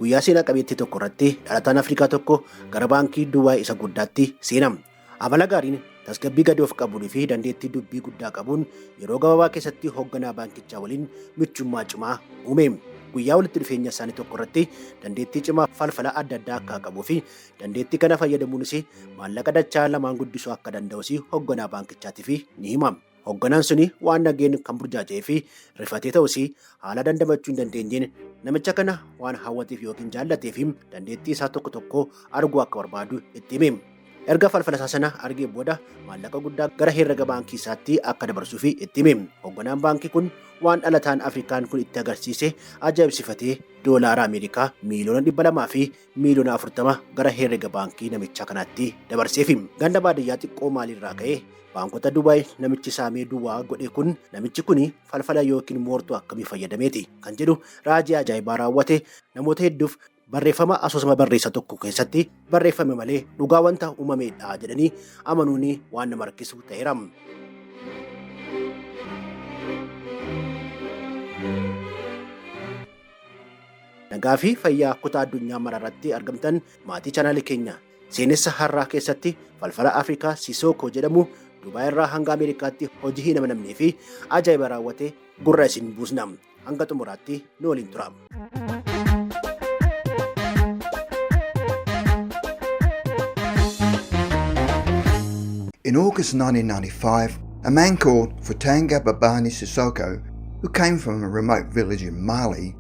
guyyaa seenaa qabeettii tokko irratti dhalataan Afrikaa tokko gara baankii Dubaay isa guddaatti seenam. Amala gaariin tasgabbii gadi of qabuun fi dandeettii dubbii guddaa qabuun yeroo gabaabaa keessatti hoogganaa baankichaa waliin michummaa cimaa uume. Guyyaa walitti dhufeenya isaanii tokko irratti dandeettii cimaa falfala adda addaa akka qabuu fi dandeettii kana fayyadamuunis maallaqa dachaa lamaan guddisuu akka danda'us hoogganaa baankichaatiif ni hima. Hoogganaan suni waan nageen kan burjaajee fi rifatee ta'us haala dandamachuu hin dandeenyeen namicha kana waan hawwateef yookiin jaallateef dandeettii isaa tokko tokko arguu akka barbaadu itti hime. Erga falfala isaa sana argee booda maallaqa guddaa gara herrega baankii isaatti akka dabarsuuf itti hime. Hoogganaan baankii kun waan dhalataan Afrikaan kun itti agarsiise ajaa'ibsifatee doolaara Ameerikaa miiliyoona 200 fi miiliyoona 40 gara herrega baankii namicha kanaatti dabarseef. Ganda baadiyyaa xiqqoo maalirraa ka'ee baankota Dubaay namichi saamee duwwaa godhe kun namichi kun falfala yookiin moortuu akkamii fayyadameeti kan jedhu raajii ajaa'ibaa raawwate namoota hedduuf barreeffama asoosama barreessa tokko keessatti barreeffame malee dhugaa wanta uumameedha jedhanii amanuun waan nama rakkisu ta'eera. Nagaa fi fayyaa kutaa addunyaa maraarratti argamtan maatii chaanaalii keenya seenessa har'aa keessatti falfala Afrikaa Sisoko jedhamu Dubaay irraa hanga Ameerikaatti hojii hin amanamnee fi ajaa'iba raawwate gurra isin buusna. Hanga xumuraatti nu waliin tura. In August 1995, a man called Futanga Babani Sisoko, who came from a remote village in Mali,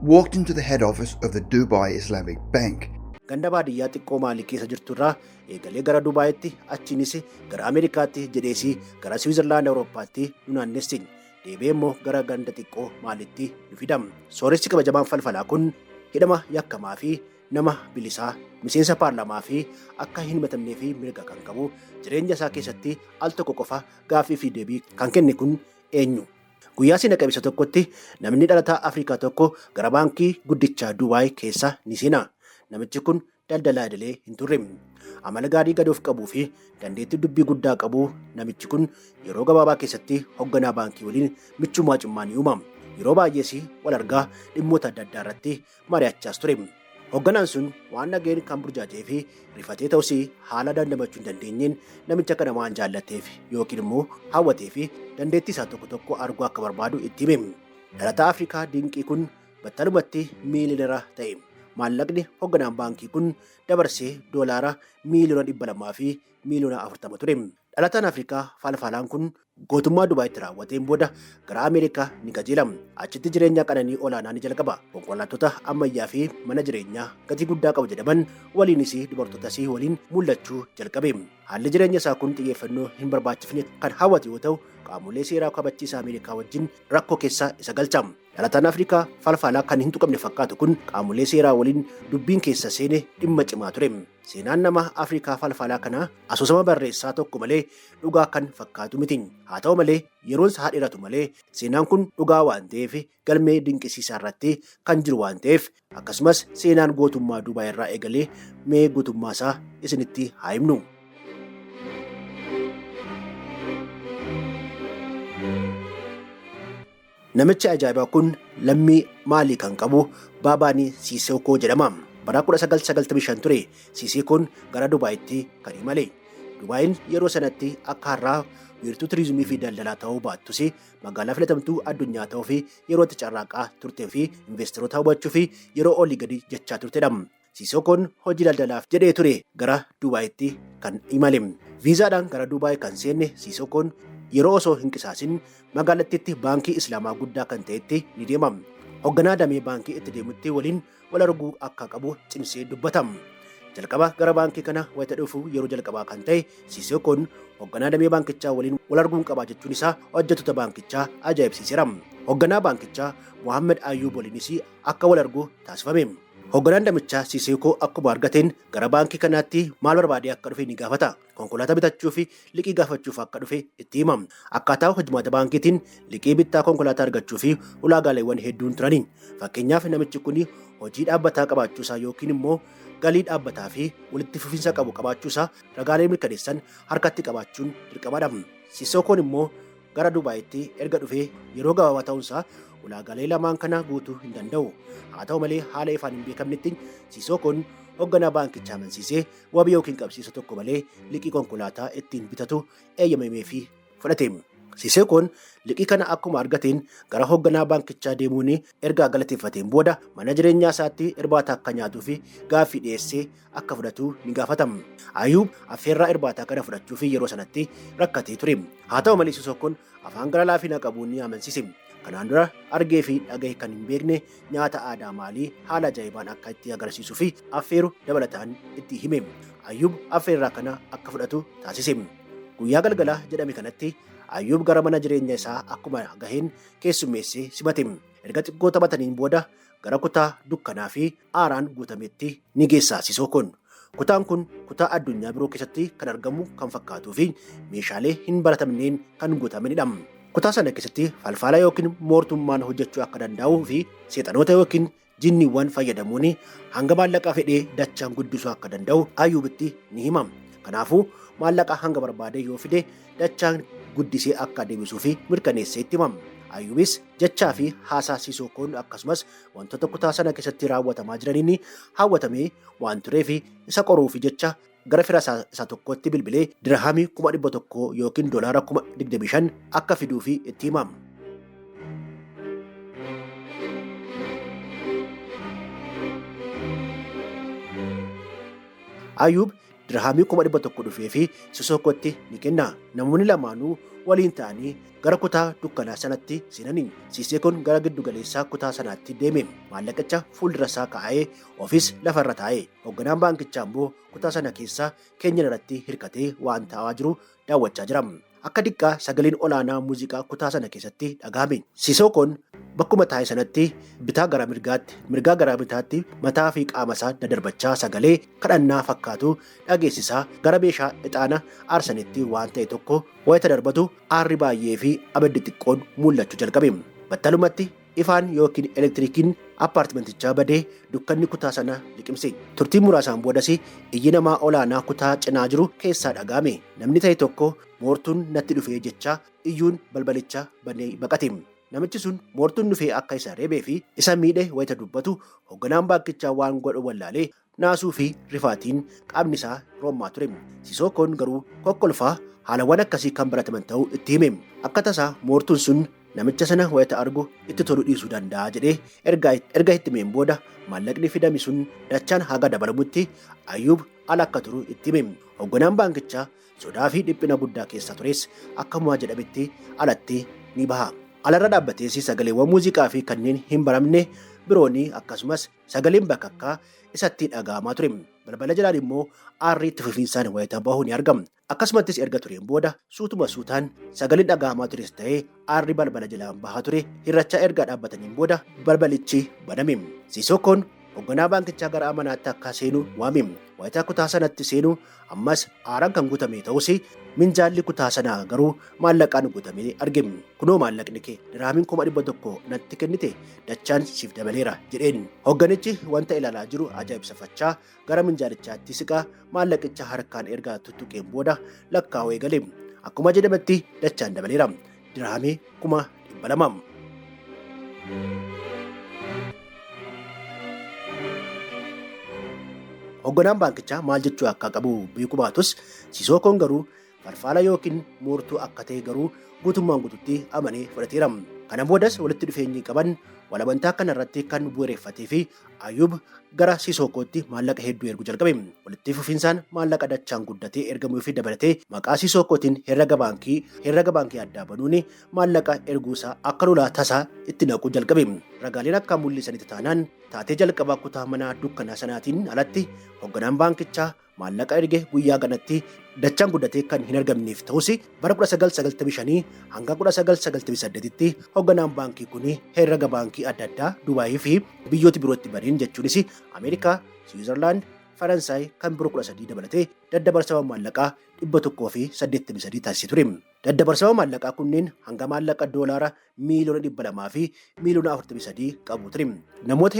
walked into the head office of the Dubai Islamic Bank. Ganda baadiyyaa xiqqoo Maalii keessa jirturraa eegalee gara Dubaayitti achiinis gara Ameerikaatti jedheesii gara Swiizerlaand Awurooppaatti nu naannessi. Deebi'ee immoo gara ganda xiqqoo Maaliitti nu fidam. Sooressi kabajamaan falfalaa kun hidhama yakkamaa fi nama bilisaa miseensa paarlaamaa fi akka hin himatamnee fi mirga kan qabu jireenya isaa keessatti al tokko qofa gaaffii fi deebii kan kenne kun eenyu? Guyyaa seena qabeessa tokkotti namni dhalataa Afrikaa tokko gara baankii guddichaa Dubaay keessa ni seena. Namichi kun daldalaa idilee hin turre. Amala gaarii gadi of qabuu fi dandeettii dubbii guddaa qabu namichi kun yeroo gabaabaa keessatti hoogganaa baankii waliin michummaa cimaa ni uuma. Yeroo baay'ees wal argaa dhimmoota adda addaa irratti mari'achaas ture. Hoogganaan sun waan nageen kan burjaajee fi rifatee ta'us haala dandamachuu hin dandeenyeen namicha kana waan jaallateef yookiin immoo hawwatee fi dandeettii isaa tokko tokko arguu akka barbaadu itti hime. Dhalataa Afrikaa dinqii kun battalumatti miiliyoonera ta'e. Maallaqni hoogganaan baankii kun dabarsee doolaara miiliyoona 200 fi miiliyoona 40 ture. Dhalataan Afrikaa falfalaan kun gootummaa Dubaayitti raawwateen booda gara Ameerikaa ni qajeela. Achitti jireenya qananii olaanaa ni jalqaba. Konkolaattota ammayyaa fi mana jireenyaa gatii guddaa qabu jedhaman waliinis dubartootas waliin mul'achuu jalqabe. Haalli jireenya isaa kun xiyyeeffannoo hin barbaachifne kan hawwate yoo ta'u qaamolee seeraa kabachiisaa Ameerikaa wajjin rakkoo keessa isa galcha. Dhalataan Afrikaa falfalaa kan hin tuqamne fakkaatu kun qaamolee seeraa waliin dubbiin keessa seene dhimma cimaa ture. Seenaan nama Afrikaa falfalaa kanaa asoosama barreessaa tokko malee dhugaa kan fakkaatu miti. Haa ta'u malee yeroon isaa dheeratu malee seenaan kun dhugaa waan ta'eef galmee dinqisiisaa irratti kan jiru waan ta'eef akkasumas seenaan gootummaa Dubaay irraa eegalee mee gootummaa isaa isinitti haa himnu. Namichi ajaa'ibaa kun lammii Maalii kan qabu Babani Sisoko jedhama. Bara 1995 ture Sisokoon gara Dubaayitti kan imale. Dubaayin yeroo sanatti akka har'aa wiirtuu turizimii fi daldalaa ta'uu baattus magaalaa filatamtuu addunyaa ta'uu fi yeroo itti carraaqaa turtee fi investoroota hubachuu fi yeroo olii gadi jechaa turtedha. Sisokoon hojii daldalaaf jedhee ture gara Dubaayitti kan imale. Viizaadhaan gara Dubaay kan seenne Sisokoon yeroo osoo hin qisaasin magaalattiitti baankii Islaamaa guddaa kan ta'etti ni deema. Hoogganaa damee baankii itti deemutti waliin wal arguu akka qabu cimsee dubbata. Jalqaba gara baankii kana wayita dhufu yeroo jalqabaa kan ta'e Sisokoon hoogganaa damee baankichaa waliin wal arguun qaba jechuun isaa hojjettoota baankichaa ajaa'ibsiiseera. Hoogganaa baankichaa Mohammed Ayyub waliinis akka wal argu taasifame. Hoogganaan damichaa Sisoko akkuma argateen gara baankii kanaatti maal barbaadee akka dhufe ni gaafata. Konkolaataa bitachuu fi liqii gaafachuuf akka dhufe itti hima. Akkaataa hojimaata baankiitiin liqii bittaa konkolaataa argachuu fi ulaagaaleewwan hedduun turani. Fakkeenyaaf namichi kun hojii dhaabbataa qabaachuusaa yookiin immoo galii dhaabbataa fi walitti fufiinsa qabu qabaachuusaa ragaalee mirkaneessan harkatti qabaachuun dirqamadha. Sisokoon immoo gara Dubaayitti erga dhufee yeroo gabaabaa ta'uunsaa ulaagaalee lamaan kana guutuu hin danda'u. Haa ta'u malee haala ifaan hin beekamnetti Sisookon hoogganaa baankichaa amansiisee wabii yookiin qabsiisa tokko malee liqii konkolaataa ittiin bitatu eeyyamamee fi fudhate. Sisookon liqii kana akkuma argateen gara hoogganaa baankichaa deemuun erga galateeffateen booda mana jireenyaa isaatti irbaata akka nyaatuu fi gaaffii dhiyeessee akka fudhatu ni gaafatama. Ayyuub affeerraa irbaataa kana fudhachuuf yeroo sanatti rakkatee ture. Haa ta'u malee Sisookon afaan gara laafina qabuun ni amansiise. Kanaan dura argee fi dhagahe kan hin beekne nyaata aadaa maalii haala ajaa'ibaan akka itti agarsiisuu fi affeeru dabalataan itti hime. Ayyuub affeerraa kana akka fudhatu taasise. Guyyaa galgalaa jedhame kanatti Ayyuub gara mana jireenya isaa akkuma gaheen keessummeessee simate. Erga xiqqoo taphataniin booda gara kutaa dukkanaa fi aaraan guutametti ni geessa Sisookon. Kutaan kun kutaa addunyaa biroo keessatti kan argamu kan fakkaatuu fi meeshaalee hin baratamneen kan guutamanidha. Kutaa sana keessatti falfala yookiin moortummaan hojjechuu akka danda'uu fi seexanoota yookiin jinniiwwan fayyadamuun hanga maallaqa fedhee dachaan guddisuu akka danda'u Ayyuubitti ni hima. Kanaafuu maallaqa hanga barbaade yoo fide dachaan guddisee akka deebisuu fi mirkaneessee itti hima. Ayyuubis jechaa fi haasaa Sisookon akkasumas wantoota kutaa sana keessatti raawwatamaa jiraniin hawwatamee waan tureef isa qoruuf jecha gara fira isaa tokkotti bilbilee dirhamii 100,000 yookiin doolaara 25,000 akka fiduu fi itti hima. Ayyuub dirhamii 100,000 dhufee fi Sisookotti ni kenna. Namoonni lamaanuu waliin ta'anii gara kutaa dukkanaa sanatti seenanii. Sisookon gara giddu galeessaa kutaa sanaatti deeme. Maallaqicha fuuldura isaa kaa'ee ofiis lafarra taa'e. Hoogganaan baankichaa immoo kutaa sana keessa keenyan irratti hirkatee waan taa'aa jiru daawwachaa jira. Akka diqqaa sagaleen olaanaa muuziqaa kutaa sana keessatti dhagahame. Sisookon bakkuma taa'e sanatti bitaa gara mirgaatti, mirgaa gara bitaatti mataa fi qaama isaa dadarbachaa sagalee kadhannaa fakkaatu dhageessisaa gara meeshaa ixaana aarsanitti waan ta'e tokko wayita darbatu aarri baay'ee fi abiddi xiqqoon mul'achuu jalqabe. Battalumatti ifaan yookiin elektirikiin appaartimentichaa badee dukkanni kutaa sana liqimse. Turtii muraasaan boodas iyyi namaa olaanaa kutaa cinaa jiru keessaa dhagahame. Namni ta'e tokko moortuun natti dhufee jecha iyyuun balbalicha banee baqate. Namichi sun moortuun dhufee akka isa reebee fi isa miidhe wayita dubbatu hoogganaan baankichaa waan godhu wallaalee naasuu fi rifaatiin qaamni isaa roommaa ture. Sisookon garuu kokkolfaa haalawwan akkasii kan barataman ta'uu itti hime. Akka tasaa moortuun sun namicha sana wayita argu itti tolu dhiisuu danda'a jedhee erga itti himeen booda maallaqni fidame sun dachaan haga dabalamutti Ayyuub ala akka turu itti hime. Hoogganaan baankichaa sodaa fi dhiphina guddaa keessa tures akkuma jedhametti alatti ni baha. Alarra dhaabbatees sagaleewwan muuziqaa fi kanneen hin baramne birooni akkasumas sagaleen bakakkaa isatti dhaga'amaa ture. Balbala jalaan immoo aarri itti fufiinsaan wayita bahu ni argama. Akkasumattis erga tureen booda suutuma suutaan sagaleen dhaga'amaa tures ta'ee aarri balbala jalaan bahaa ture hirrachaa erga dhaabbataniin booda balbalichi baname. Sisookon hoogganaa baankichaa gara manaatti akka seenu waame. Wayita kutaa sanatti seenu ammas aaraan kan guutame ta'us minjaalli kutaa sanaa garuu maallaqaan guutamee argame. Kunoo maallaqni kee dirhamiin 100,000 natti kennite dachaan siif dabaleera jedheen. Hoogganichi wanta ilaalaa jiru ajaa'ibsifachaa gara minjaalichaatti siqaa maallaqicha harkaan erga tuttuqeen booda lakkaa'uu eegale. Akkuma jedhametti dachaan dabaleera. Dirhamii 200,000. Hoogganaan baankichaa maal jechuu akka qabu beekuu baatus Sisookon garuu falfala yookiin moortuu akka ta'e garuu guutummaan guututti amanee fudhateera. Kana boodas walitti dhufeenyi qaban walabantaa kanarratti kan bu'uureffatee fi Ayyuub gara Sisookotti maallaqa hedduu erguu jalqabe. Walitti fufiinsaan maallaqa dachaan guddatee ergamuu fi dabalatee maqaa Sisookotiin herrega baankii addaa banuun maallaqa erguusaa akka lolaa tasaa itti naquu jalqabe. Ragaaleen akka mul'isanitti taanaan taatee jalqabaa kutaa mana dukkanaa sanaatiin alatti hoogganaan baankichaa maallaqa erge guyyaa kanatti dachaan guddatee kan hin argamneef ta'us bara 1995 hanga 1998tti hoogganaan baankii kun herrega baankii adda addaa Dubaayii fi biyyoota birootti baniin jechuunis Ameerikaa, Siwiizerlaand, Faransaay kan biroo 13 dabalatee daddabarsama maallaqaa 183 taasisee ture. Daddabarsama maallaqaa kunneen hanga maallaqa doolaara miiliyoona 200 fi miiliyoona 43 qabu ture. Namoota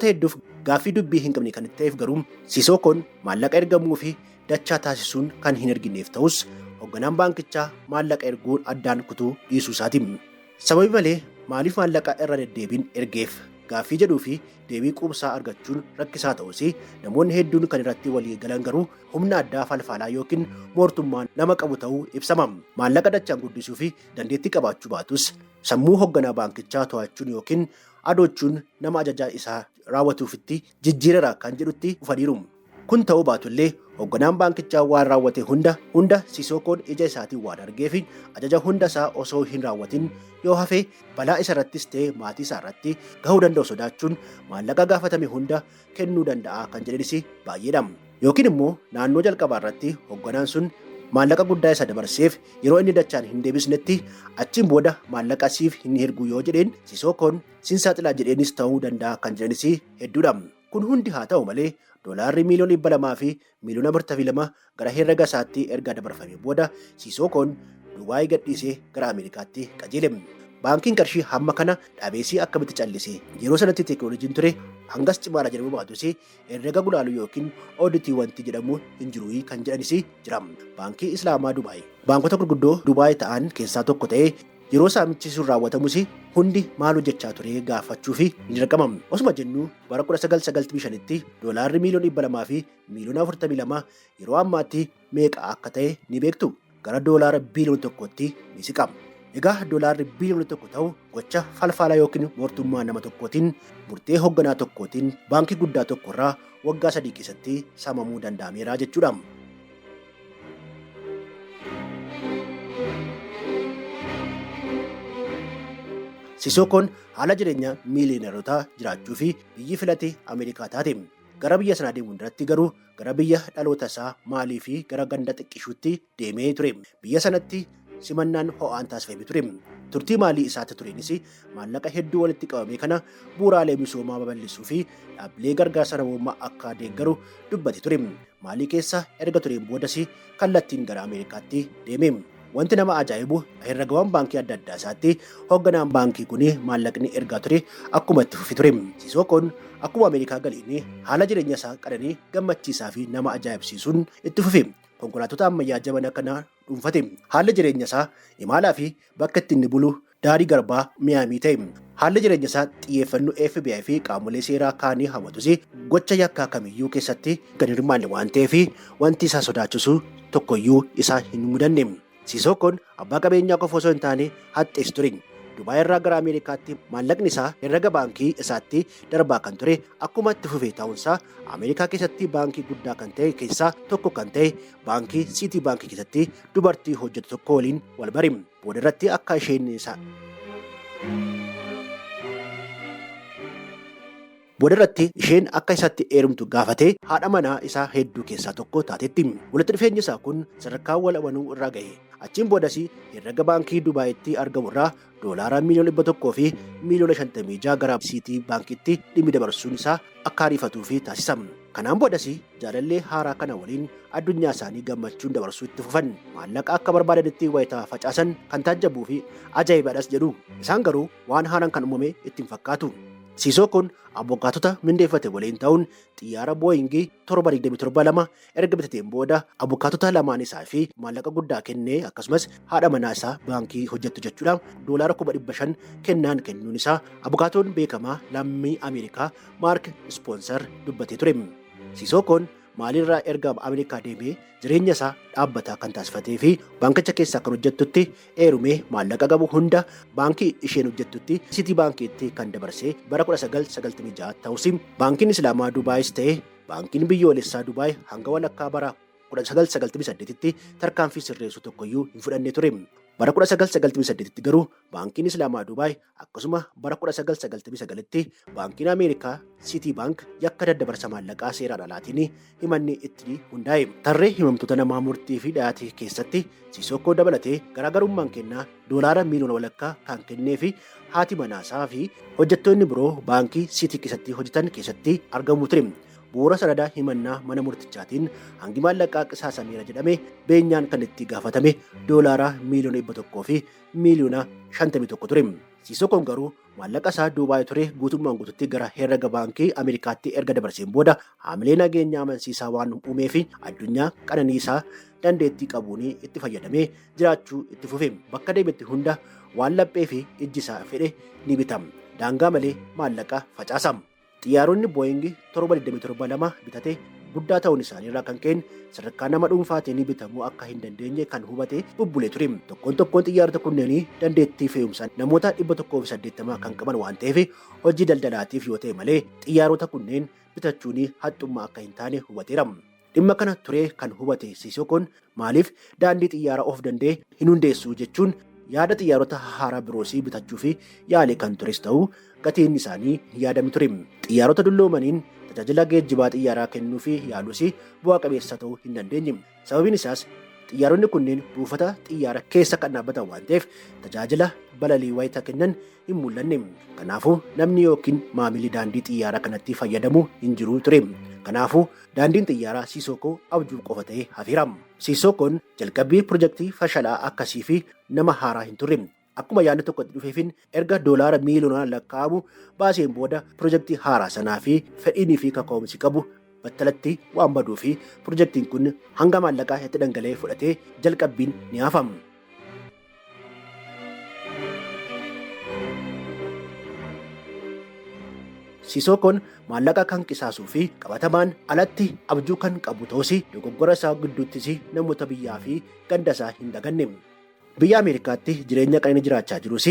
hedduuf gaaffii dubbii hin qabne kan itti ta'eef garuu Sisookon maallaqa ergamuu fi dachaa taasisuun kan hin argineef ta'us hoogganaan baankichaa maallaqa erguun addaan kutuu dhiisuu isaati. Sababii malee maaliif maallaqa irra deddeebiin ergeef gaaffii jedhuu fi deebii quubsaa argachuun rakkisaa ta'us namoonni hedduun kan irratti walii galan garuu humna addaa falfalaa yookiin mootummaan nama qabu ta'uu ibsama. Maallaqa dachaan guddisuu fi dandeettii qabaachuu baatus sammuu hoogganaa baankichaa to'achuun yookiin adochuun nama ajajaa isaa raawwatuufitti jijjiirara kan jedhutti dhufaniiru. Kun ta'uu baatullee hoogganaan baankichaa waan raawwate hunda Sisookoon ija isaatiin waan argee fi ajaja hunda isaa osoo hin raawwatin yoo hafe balaa isa irrattis ta'e maatii isaa irratti gahuu danda'u sodaachuun maallaqa gaafatame hunda kennuu danda'a kan jedhanis baay'eedha. Yookiin immoo naannoo jalqabaa irratti hoogganaan sun maallaqa guddaa isa dabarseef yeroo inni dachaan hin deebisnetti achiin booda maallaqa siif hin ergu yoo jedheen Sisookoon sin saaxilaa jedheenis ta'uu danda'a kan jedhanis hedduudha. Kun hundi haa ta'u malee doolaarri miiliyoona 200 fi miiliyoona 42 gara herrega isaatti erga dabarfamee booda Sisookoon Dubaay gadhiisee gara Ameerikaatti qajeele. Baankiin qarshii hamma kana dhabeessii akkamitti callise yeroo sanatti teekinooloojiin ture hangas cimaadha jedhamu baatus herrega gulaaluu yookiin ooditii wanti jedhamu hin jiru kan jedhanis jira. Baankii Islaamaa Dubaay baankota gurguddoo Dubaay ta'an keessaa tokko ta'ee yeroo saamichi sun raawwatamus hundi maal hojjechaa ture gaafachuu fi ni dirqama. Osuma jennu bara 1995tti doolaarri miiliyoona 200 fi miiliyoona 42 yeroo ammaatti meeqa akka ta'e ni beektu. Gara doolaara biiliyoona tokkotti ni siqa. Egaa doolaarri biiliyoona tokko ta'u gocha falfalaa yookiin mootummaa nama tokkootiin murtee hoogganaa tokkootiin baankii guddaa tokkorraa waggaa 3 keessatti saamamuu danda'ameera jechuudha. Sisookoon haala jireenya miiliyoneerotaa jiraachuu fi biyyi filate Ameerikaa taate. Gara biyya sanaa deemuun duratti garuu gara biyya dhaloota isaa Maalii fi gara ganda xiqqishuutti deemee ture. Biyya sanatti simannaan ho'aan taasifamee ture. Turtii Maalii isaatti tureenis maallaqa hedduu walitti qabame kana bu'uuraalee misoomaa babal'isuu fi dhaabbilee gargaarsa namoomaa akka deeggaru dubbate ture. Maalii keessa erga tureen boodas kallattiin gara Ameerikaatti deeme. Wanti nama ajaa'ibu herregawwan baankii adda addaa isaatti hoogganaan baankii kun maallaqni ergaa ture akkuma itti fufi ture. Sisookoon akkuma Ameerikaa galiin haala jireenya isaa qananii gammachiisaa fi nama ajaa'ibsiisuun itti fufe. Konkolaattota ammayyaa jabana kana dhuunfate. Haalli jireenya isaa imalaa fi bakka itti inni bulu daarii garbaa mi'aamii ta'e. Haalli jireenya isaa xiyyeeffannoo FBI fi qaamolee seeraa kaanii hawwatus gocha yakkaa kamiyyuu keessatti gadi hirmaanne waan ta'eef wanti isaa sodaachisu tokkoyyuu isaa hin mudanne. Sisookoon abbaa qabeenyaa qofa osoo hin taane haxxees ture. Dubaay irraa gara Ameerikaatti maallaqni isaa herrega baankii isaatti darbaa kan ture akkuma itti fufee ta'uunsaa Ameerikaa keessatti baankii guddaa kan ta'e keessaa tokko kan ta'e baankii Siitii baankii keessatti dubartii hojjetu tokko waliin wal bare. Booda irratti akka isheen akka isatti heerumtu gaafate haadha manaa isaa hedduu keessaa tokko taatetti. Walitti dhufeenyi isaa kun sadarkaa wal amanuu irraa gahe. Achiin boodas herrega baankii Dubaayitti argamu irraa doolaara miiliyoona 100 fi miiliyoona 56 gara Siitii baankiitti dhimmi dabarsuun isaa akka ariifatuu fi taasisa. Kanaan boodas jaalallee haaraa kana waliin addunyaa isaanii gammachuun dabarsuu itti fufan. Maallaqa akka barbaadanitti wayitaa facaasan kan taajjabuu fi ajaa'ibaadhas jedhu. Isaan garuu waan haaraan kan uumame ittiin fakkaatu. Sisookoon abbokaatota mindeeffate waliin ta'uun xiyyaara Booyingii 727 erga bitateen booda abbokaatota lamaan isaa fi maallaqa guddaa kennee akkasumas haadha manaa isaa baankii hojjettu jechuudha doolaara 500 kennaan kennuun isaa abbokaatoon beekamaa lammii Ameerikaa Maark Ispoonsar dubbatee ture. Sisookoon maalirraa erga Ameerikaa deemee jireenya isaa dhaabbataa kan taasifatee fi baankicha keessaa kan hojjettutti eerumee maallaqa qabu hunda baankii isheen hojjettutti Siitii baankiitti kan dabarsee bara 1996 ta'us baankiin Islaamaa Dubaayis ta'e baankiin biyyoolessaa Dubaay hanga walakkaa bara 1998tti tarkaanfii sirreessu tokkoyyuu hin fudhanne ture. Bara 1998tti garuu baankiin Islaamaa Dubaay akkasuma bara 1999tti baankiin Ameerikaa Siitii baank yakka daddabarsa maallaqaa seeraan alaatiin himanni itti hundaa'e. Tarree himamtoota namaa murtii fi dhiyaate keessatti Sisookoo dabalatee garaagarummaan kennaa doolaara miiliyoona walakkaa kan kennee fi haati manaasaa fi hojjettoonni biroo baankii Siitii keessatti hojjetan keessatti argamu ture. Bu'uura sanadaa himannaa mana murtichaatiin hangi maallaqaa qisaasameera jedhame beenyaan kan itti gaafatame doolaara miiliyoona 100 fi miiliyoona 51 ture. Sisookoon garuu maallaqa isaa Dubaay ture guutummaan guututti gara herrega baankii Ameerikaatti erga dabarseen booda haamilee nageenya amansiisaa waan uumee fi addunyaa qananiisaa dandeettii qabuun itti fayyadamee jiraachuu itti fufe. Bakka deemetti hunda waan laphee fi ijji isaa fedhe ni bitam. Daangaa malee maallaqa facaasam. Xiyyaaronni Boeing 727 bitate guddaa ta'uun isaanii irraa kan ka'e sadarkaa nama dhuunfaatiin bitamuu akka hin dandeenye kan hubate bubbulee ture. Tokkoon xiyyaarota kunneen dandeettii fe'umsaa namoota 180 kan qaban waan ta'eef hojii daldalaatiif yoo ta'e malee xiyyaarota kunneen bitachuun haxxummaa akka hin taane hubateera. Dhimma kana ture kan hubate Sisokoon maaliif daandii xiyyaara of danda'e hin hundeessu jechuun yaada xiyyaarota haaraa biroosii bitachuu fi yaale kan tures ta'uu gatiin isaanii yaadame ture. Xiyyaarota dulloomaniin tajaajila geejjibaa xiyyaaraa kennuu fi yaalus bu'aa qabeessa ta'uu hin dandeenye. Sababiin isaas xiyyaaronni kunneen buufata xiyyaara keessa kan dhaabbatan waan ta'eef tajaajila balalii wayita kennan hin mul'anne. Kanaafuu namni yookiin maamilli daandii xiyyaaraa kanatti fayyadamu hin jiru ture. Kanaafuu daandiin xiyyaaraa Sisokoo abjuu qofa ta'ee hafeera. Sisokoon jalqabbii pirojektii fashalaa akkasii fi nama haaraa hin turre. Akkuma yaadni tokko dhufeefin erga doolaara miiliyoonaan lakkaa'amu baaseen booda pirojektii haaraa sanaa fi fedhiinii fi kaka'umsi qabu battalatti waan baduu fi pirojektiin kun hanga maallaqaa itti dhangala'ee fudhatee jalqabbiin ni hafama. Sisokoon maallaqa kan qisaasuu fi qabatamaan alatti abjuu kan qabu ta'us dogoggora isaa gidduuttis namoota biyyaa fi ganda isaa hin daganne. Biyya Ameerikaatti jireenya qananii jiraachaa jirus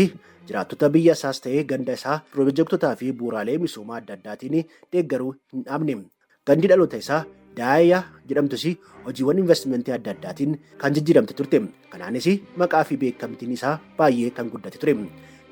jiraattota biyya isaas ta'ee ganda isaa pirojektotaa fi bu'uuraalee misoomaa adda addaatiin deeggaruu hin dhaabne. Gandi dhaloota isaa Daayyaa jedhamtus hojiiwwan investimentii adda addaatiin kan jijjiiramte turte. Kanaanis maqaa fi beekamtiin isaa baay'ee kan guddate ture.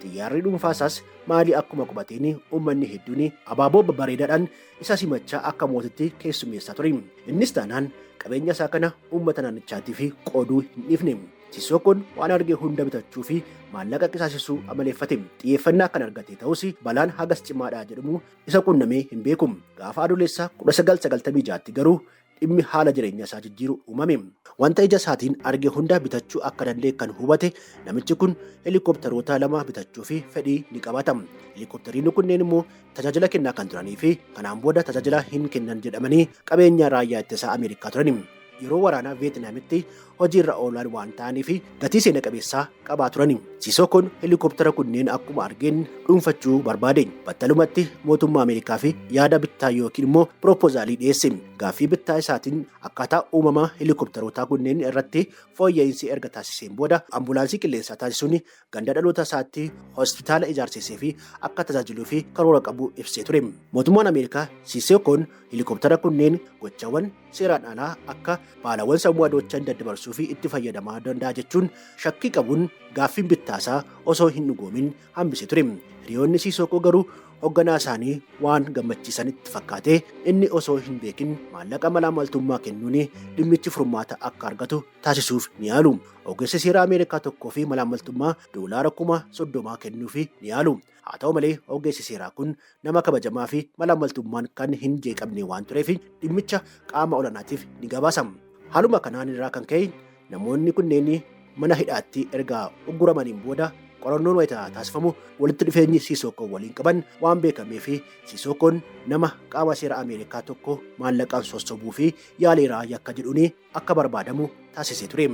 Xiyyaarri dhuunfaa isaas maalii akkuma qubateen uummanni hedduun abaaboo bareedaadhaan isa simachaa akka mootitti keessummeessaa ture. Innis taanaan qabeenya isaa kana uummata naannichaatiif qooduu hin dhiifne. Sisokoon waan argee hunda bitachuu fi maallaqa qisaasessuu amaleeffate. Xiyyeeffannaa kan argate ta'us balaan hagas cimaadhaa jedhamu isa qunnamee hin beeku. Gaafa adoolessa 1996 garuu dhimmi haala jireenya isaa jijjiiru uumame. Wanta ija isaatiin arge hunda bitachuu akka danda'e kan hubate namichi kun helikopteroota 2 bitachuu fi fedhii ni qabaata. Helikopteriin kunneen immoo tajaajila kennaa kan turanii fi kanaan booda tajaajila hin kennan jedhamanii qabeenya raayyaa ittisa Ameerikaa turan. Yeroo waraanaa Veetnaamitti hojiirra oolan waan ta'aniif gatii seena qabeessaa qabaa turan. Sisokoon helikoptera kunneen akkuma argeen dhuunfachuu barbaade. Battalumatti mootummaa Ameerikaa fi yaada bittaa yookiin immoo piroopoozaalii dhiyeesse. Gaaffii bittaa isaatiin akkaataa uumama helikopterootaa kunneen irratti fooyya'insi erga taasiseen booda ambulaansii qilleensaa taasisuun ganda dhaloota isaatti hospitaala ijaarsisee fi akka tajaajiluu fi karoora qabu ibsee ture. Mootummaan Ameerikaa Sisokoon helikoptera kunneen gochawwan seeraan alaa akka baalawwan sammuu adoochan daddabarsuu fi itti fayyadamaa danda'a jechuun shakkii qabuun gaaffiin bittaasaa osoo hin dhugoomin hambise ture. Hiriyoonni Sisokoo garuu hoogganaa isaanii waan gammachiisanitti fakkaatee inni osoo hin beekin maallaqa malaamaltummaa kennuun dhimmichi furmaata akka argatu taasisuuf ni yaalu. Ogeessi seera Ameerikaa tokkoo fi malaamaltummaa doolaara 30,000 kennuuf ni yaalu. Haa ta'u malee ogeessi seeraa kun nama kabajamaa fi malaamaltummaan kan hin jeeqamne waan tureef dhimmicha qaama olaanaatiif ni gabaasama. Haaluma kanaan irraa kan ka'e namoonni kunneen mana hidhaatti erga ugguramaniin booda qorannoon wayita taasifamu walitti dhufeenyi Sisokoo waliin qaban waan beekameef Sisokoon nama qaama seera Ameerikaa tokko maallaqaan sossobuu fi yaaleeraa yakka jedhuun akka barbaadamu taasisee ture.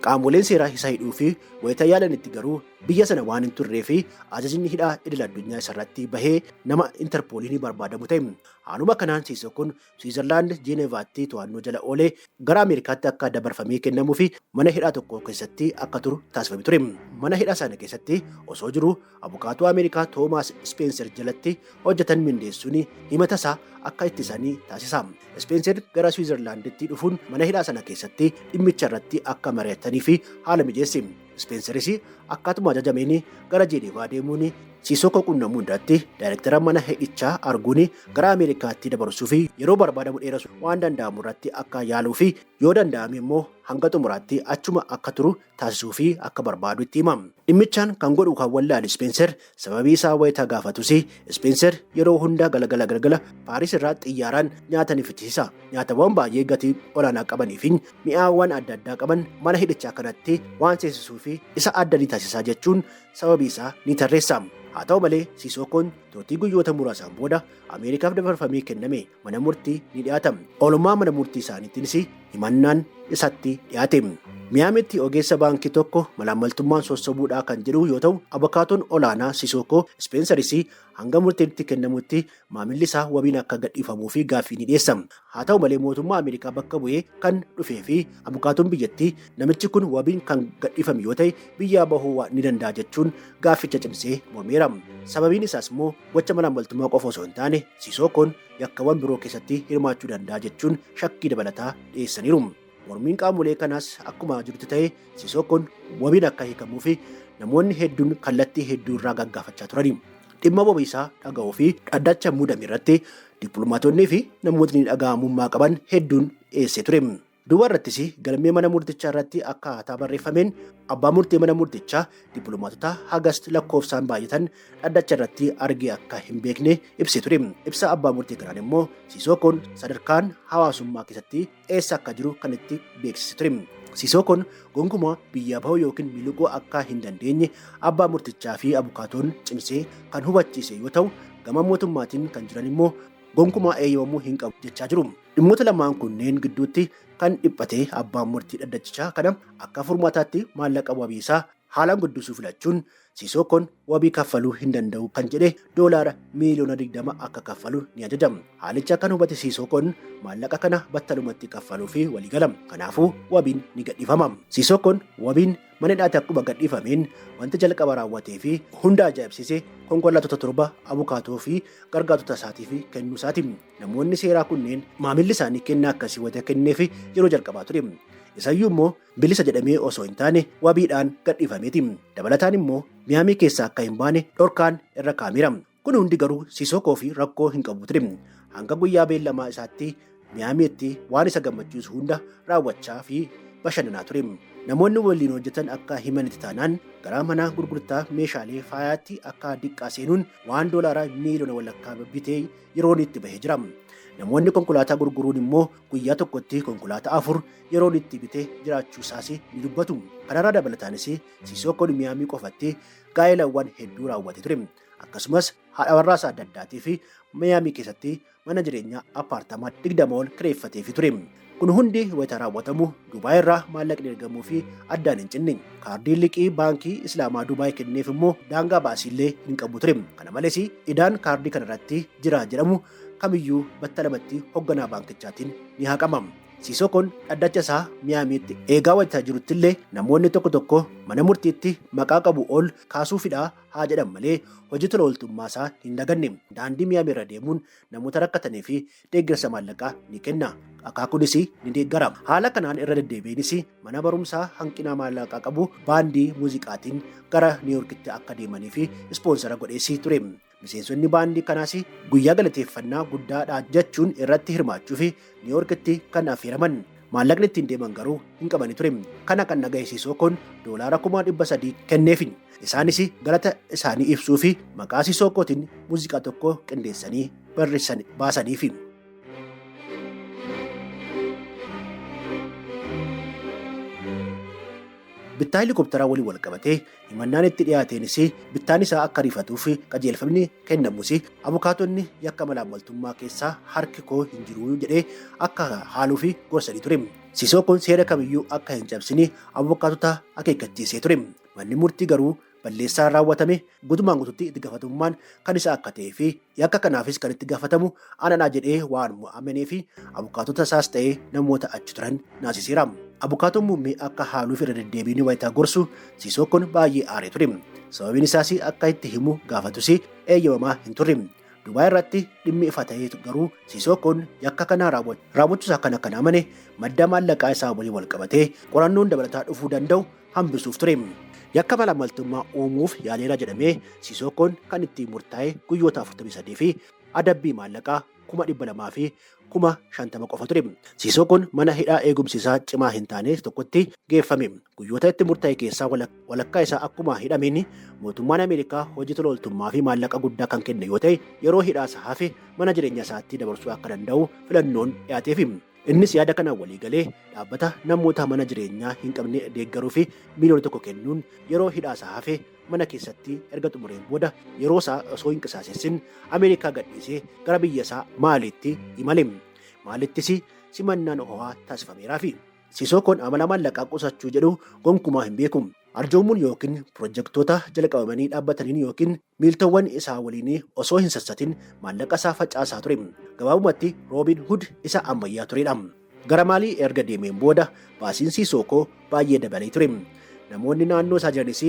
Qaamoleen seeraa isa hidhuu fi wayita yaalanitti garuu biyya sana waan hin turree fi ajajni hidhaa idil addunyaa isarratti bahee nama Interpooliin barbaadamu ta'e. Haaluma kanaan Sisokoon Swiizerlaand Jeeneevaatti to'annoo jala oolee gara Ameerikaatti akka dabarfamee kennamuu fi mana hidhaa tokko keessatti akka turu taasifame ture. Mana hidhaa sana keessatti osoo jiru abukaatuu Ameerikaa Toomaas Speenser jalatti hojjetan mindeessuun himata isaa akka ittisanii taasisa. Speenser gara Swiizerlaanditti dhufuun mana hidhaa sana keessatti dhimmicha irratti akka mari'atanii fi haala mijeesse. Speenseris akkaatuma ajajameen gara Jeeneevaa deemuun Sisokoo qunnamuu irratti daayirektara mana hidhichaa arguun gara Ameerikaatti dabarsuu fi yeroo barbaadamu dheeressuu waan danda'amu irratti akka yaaluu fi yoo danda'ame immoo hanga xumuraatti achuma akka turu taasisuu fi akka barbaadu itti hima. Dhimmichaan kan godhu kan wallaale Speenser sababii isaa wayita gaafatus Speenser yeroo hunda galgala Paaris irraa xiyyaaraan nyaata ni fichisiisa. Nyaatawwan baay'ee gatii olaanaa qabanii fi mi'aawwan adda addaa qaban mana hidhichaa kanatti waan seensisuu fi isa adda ni taasisaa jechuun sababii isaa ni tarreessa. Haa ta'u malee Sisokoon turtii guyyoota muraasaan booda Ameerikaaf dabarfamee kenname mana murtii ni dhiyaata. Oolmaa mana murtii isaaniittiinis himannaan isatti dhiyaate. Miyaamitti ogeessa baankii tokko malaammaltummaan sossobuudhaa kan jedhu yoo ta'u, abukaatoon olaanaa Sisoko Speensaris hanga murteetti kennamutti maamilli isaa wabiin akka gadhiifamuu fi gaaffii ni dhiyeessa. Haa ta'u malee mootummaa Ameerikaa bakka bu'ee kan dhufee fi abukaatoon biyyattii namichi kun wabiin kan gadhiifame yoo ta'e biyyaa bahuu ni danda'a jechuun gaafficha cimsee mormeera. Sababiin isaas immoo gocha malaammaltummaa qofa osoo hin taane Sisokoon yakkawwan biroo keessatti hirmaachuu danda'a jechuun shakkii dabalataa dhiyeessaniiru. Mormiin qaamolee kanaas akkuma jirutti ta'e Sisokoon wabiin akka hiikamuu fi namoonni hedduun kallattii hedduu irraa gaggaafachaa turani. Dhimma wabii isaa dhaga'uu fi dhaddacha muudame irratti dippiloomaatonnii fi namootni dhaga'amummaa qaban hedduun dhiyeessee ture. Duuba irrattis galmee mana murtichaa irratti akkaataa barreeffameen abbaa murtee mana murtichaa dippiloomaatota hagas lakkoofsaan baay'atan dhaddacha irratti argee akka hin beekne ibsee ture. Ibsa abbaa murtee kanaan immoo Sisokoon sadarkaan hawaasummaa keessatti eessa akka jiru kan itti beeksisee ture. Sisokoon gonkumaa biyya bahuu yookiin miliquu akka hin dandeenye abbaa murtichaa fi abukaatoon cimsee kan hubachiise yoo ta'u, gama mootummaatiin kan jiran immoo gonkumaa eeyyamamuu hin qabu jechaa jiru. Dhimmoota lamaan kunneen gidduutti kan dhiphate abbaan murtii dhaddachaa kana akka furmaataatti maallaqa wabii isaa haalaan guddisuu filachuun Sisokoon wabii kaffaluu hin danda'u kan jedhe doolaara miiliyoona 20 akka kaffalu ni ajajama. Haalicha kan hubate Sisokoon maallaqa kana battalumatti kaffaluu fi waliigala. Kanaafuu wabiin ni gadhiifama. Sisokoon wabiin mana hidhaatti akkuma gadhiifameen wanti jalqaba raawwatee fi hunda ajaa'ibsiise konkolaattota 7 abukaatoo fi gargaartota isaatiif kennuu isaati. Namoonni seeraa kunneen maamilli isaanii kennaa akkasii wanta kenneef yeroo jalqabaa ture. Isayyuu immoo bilisa jedhamee osoo hin taane wabiidhaan gadhiifameeti. Dabalataan immoo Miyaamii keessaa akka hin baane dhorkaan irra kaa'ameera. Kun hundi garuu Sisokoo fi rakkoo hin qabu ture. Hanga guyyaa beellamaa isaatti Miyaamiitti waan isa gammachiisu hunda raawwachaa fi bashannanaa ture. Namoonni waliin hojjetan akka himanitti taanaan gara mana gurgurtaa meeshaalee faayaatti akka diqqaa seenuun waan doolaara miiliyoona walakkaa bitee yeroon itti bahee jira. Namoonni konkolaataa gurguruun immoo guyyaa tokkotti konkolaataa 4 yeroon itti bitee jiraachuu isaas ni dubbatu. Kanarraa dabalataanis Sisokoon Miyaamii qofatti gaa'elawwan hedduu raawwatee ture. Akkasumas haadha warraa adda addaatii fi Miyaamii keessatti mana jireenyaa apaartamaa 20 ol kireeffatee ture. Kun hundi wayita raawwatamu Dubaay irraa maallaqni ergamuu fi addaan hin cinne. Kaardiin liqii baankii Islaamaa Dubaay kenneef immoo daangaa baasiillee hin qabu ture. Kana malees idaan kaardii kanarratti jira jedhamu kamiyyuu battalumatti hoogganaa baankichaatiin ni haqama. Sisokoon dhaddacha isaa Miyaamiitti eegaa wayita jirutti illee namoonni tokko tokko mana murtiitti maqaa qabu ol kaasuufidha haa jedhan malee hojii tola ooltummaa isaa hin daganne. Daandii Miyaamii irra deemuun namoota rakkatanii fi deeggarsa maallaqaa ni kenna. Akaakuunis ni deeggara. Haala kanaan irra deddeebiinis mana barumsaa hanqina maallaqaa qabu baandii muuziqaatiin gara Niiwuorkitti akka deemanii fi ispoonsara godheessii ture. Miseensonni baandii kanaas guyyaa galateeffannaa guddaadha jechuun irratti hirmaachuu fi Niiwuorkitti kan affeeraman. Maallaqni ittiin deeman garuu hin qabani ture. Kana kan dhagaye Sisokoon doolaara 300,000 kenneefin. Isaanis galata isaanii ibsuu fi maqaa Sisokootiin muuziqaa tokko qindeessanii baasaniifi. Bittaa helikopteraa waliin wal qabatee himannaan itti dhiyaateenis bittaan isaa akka rifatuuf qajeelfamni kennamus abukaatonni yakka malaammaltummaa keessaa harki koo hin jiru jedhee akka haaluuf gorsanii ture. Sisokoon seera kamiyyuu akka hin cabsine abukaatota akeekkachiisee ture. Manni murtii garuu balleessaan raawwatame guutumaan guututti itti gaafatamummaan kan isaa akka ta'ee fi yakka kanaafis kan itti gaafatamu ananaa jedhee waan amanee fi abukaatota isaas ta'ee namoota achi turan naasiseera. Abukaatoon muummee akka haaluuf irra deddeebiin wayitaa gorsu Sisokoon baay'ee aaree ture. Sababiin isaas akka itti himu gaafatus eeyyamamaa hin turre. Dubaay irratti dhimmi ifa ta'ee garuu Sisokoon yakka kanaa raawwachuusaa kan amane madda maallaqaa isaa waliin wal qabatee qorannoon dabalataa dhufuu danda'u hambisuuf ture. Yakka malaammaltummaa uumuuf yaaleera jedhamee Sisokoon kan ittiin murtaa'e guyyoota 43 fi adabbii maallaqaa 200,000 fi 50,000 qofa ture. Sisokoon mana hidhaa eegumsiisaa cimaa hin taane tokkotti geeffame. Guyyoota itti murtaa'e keessaa walakkaa isaa akkuma hidhameen mootummaan Ameerikaa hojii tola ooltummaa fi maallaqa guddaa kan kenne yoo ta'e yeroo hidhaa isaa hafe mana jireenya isaatti dabarsuu akka danda'u filannoon dhiyaateef. Innis yaada kanaan walii galee dhaabbata namoota mana jireenyaa hin qabne deeggaruu fi miliyoona 1 kennuun yeroo hidhaa isaa hafe mana keessatti erga xumureen booda yeroo isaa osoo hin qisaasessin Ameerikaa gadhiisee gara biyya isaa Maaliitti imale. Maalittis simannaan ho'aa taasifameeraafi. Sisookoon amala maallaqaa qusachuu jedhu gonkumaa hin beeku. Arjoomuun yookiin pirojektoota jalqabamanii dhaabbataniin yookiin miiltowwan isaa waliin osoo hin sassatin maallaqa isaa facaasaa ture. Gabaabumatti Roobiin Hud isa ammayyaa turedha. Gara Maalii erga deemeen booda baasiin Sisookoo baay'ee dabalee ture. Namoonni naannoo isaa jiranis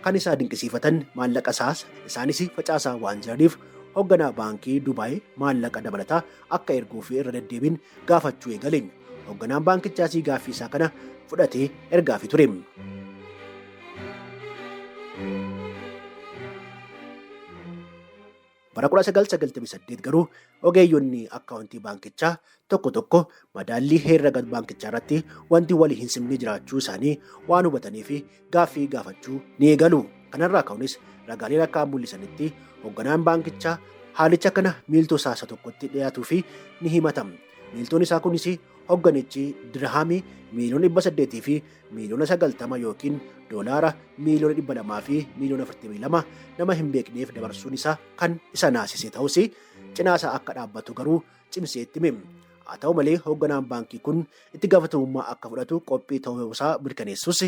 kan isaa dinqisiifatan maallaqa isaas isaanis facaasaa waan jiraniif hoogganaa baankii Dubaay maallaqa dabalataa akka erguuf irra deddeebiin gaafachuu eegale. Hoogganaan baankichaas gaaffii isaa kana fudhatee ergaafii ture. Bara 1998 garuu ogeeyyonni akkaawuntii baankichaa tokko tokko madaallii herrega baankichaa irratti wanti walii hin simne jiraachuu isaanii waan hubataniif gaaffii gaafachuu ni eegalu. Kanarraa ka'uunis ragaaleen akka mul'isanitti hoogganaan baankichaa haalicha kana miiltoo isaa tokkotti dhiyaatuu fi ni himatama. Miiltoon isaa kunis hoogganichi dirhaamii miiliyoona 800 fi miiliyoona 90 yookiin doolaara miiliyoona 200 fi miiliyoona 42 nama hin beekneef dabarsuun isaa kan isa naasise ta'us cinaa isaa akka dhaabbatu garuu cimsee itti hime. Haa ta'u malee hoogganaan baankii kun itti gaafatamummaa akka fudhatu qophii ta'uu isaa mirkaneessus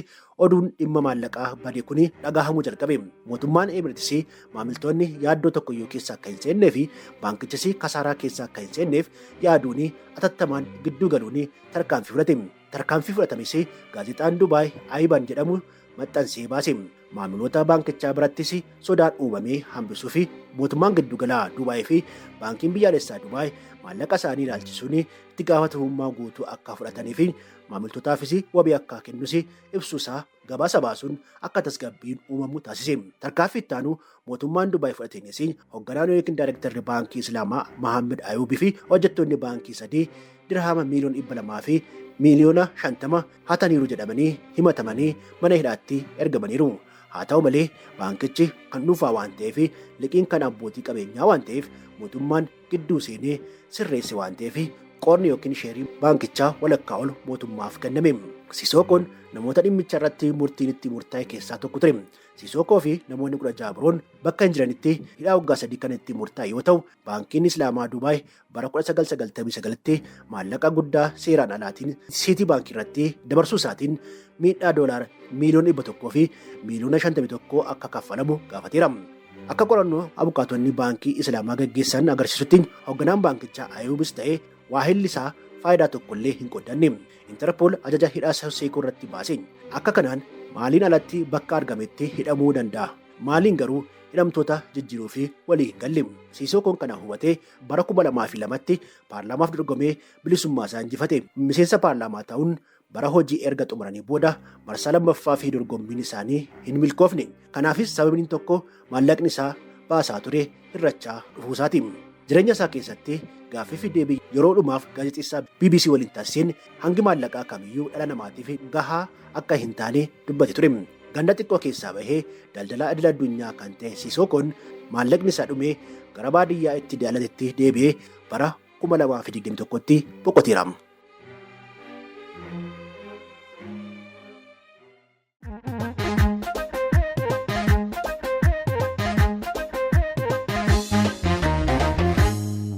oduun dhimma maallaqaa badee kun dhagahamuu jalqabe. Mootummaan Emirates maamiltoonni yaaddoo tokkoyyuu keessa akka hin seennee fi baankichis kasaaraa keessa akka hin seenneef yaaduun atattamaan gidduu galuun tarkaanfii fudhate. Tarkaanfii fudhatames gaazexaan Dubaay Ayiban jedhamu maxxansee baase. Maamiloota baankichaa birattis sodaan uumamee hambisuu fi mootummaan giddugalaa Dubaay fi baankiin biyyaalessaa Dubaay maallaqa isaanii ilaalchisuun itti gaafatamummaa guutuu akka fudhatanii fi maamiltootaafis wabii akka kennus ibsuusaa gabaasa baasuun akka tasgabbiin uumamu taasise. Tarkaanfii itti aanu mootummaan Dubaay fudhateenis hoogganaan yookiin daayirektarri baankii Islaamaa Mahammed Ayuubii fi hojjettoonni baankii sadii dirhama miiliyoona 200 fi miiliyoona 50 hataniiru jedhamanii himatamanii mana hidhaatti ergamaniiru. Haa ta'u malee baankichi kan dhuunfaa waan ta'eef liqiin kan abbootii qabeenyaa waan ta'eef mootummaan gidduu seenee sirreesse waan ta'eef qoodni yookiin sheerii baankichaa walakkaa ol mootummaaf kenname. Sisookoon namoota dhimmicha irratti murtiin itti murtaa'e keessaa tokko ture. Sisookoo fi namoonni 16 biroon bakka hin jiranitti hidhaa waggaa 3 kan itti murtaa'e yoo ta'u, baankiin Islaamaa Dubaay bara 1999tti maallaqa guddaa seeraan alaatiin siitii baankii irratti dabarsuu isaatiin miidhaa doolaara miiliyoona 100 fi miiliyoona 51 akka kaffalamu gaafateera. Akka qorannoo abukaatonni baankii Islaamaa gaggeessan agarsiisutti hoogganaan baankichaa Ayuubis ta'ee waahilli isaa faayidaa tokkollee hin qoodanne. Interpol ajaja hidhaa Sisookoo irratti baase. Akka kanaan maaliin alatti bakka argametti hidhamuu danda'a. Maaliin garuu hidhamtoota jijjiiruu fi walii hin galle. Sisookoon kana hubatee bara 2002tti paarlaamaaf dorgomee bilisummaa isaa injifate. Miseensa paarlaamaa ta'uun bara hojii erga xumuranii booda marsaa lammaffaa fi dorgommiin isaanii hin milkoofne. Kanaafis sababni tokko maallaqni isaa baasaa ture hir'achaa dhufuu isaati. Jireenya isaa keessatti gaaffii fi deebii yeroo dhumaaf gaazexeessaa BBC waliin taasiseen hangi maallaqaa kamiyyuu dhala namaatiif gahaa akka hin taane dubbate ture. Ganda xiqqoo keessaa bahee daldalaa idil addunyaa kan ta'e Sisookoon maallaqni isaa dhumee gara baadiyyaa itti daalatetti deebi'ee bara 2021tti boqoteera.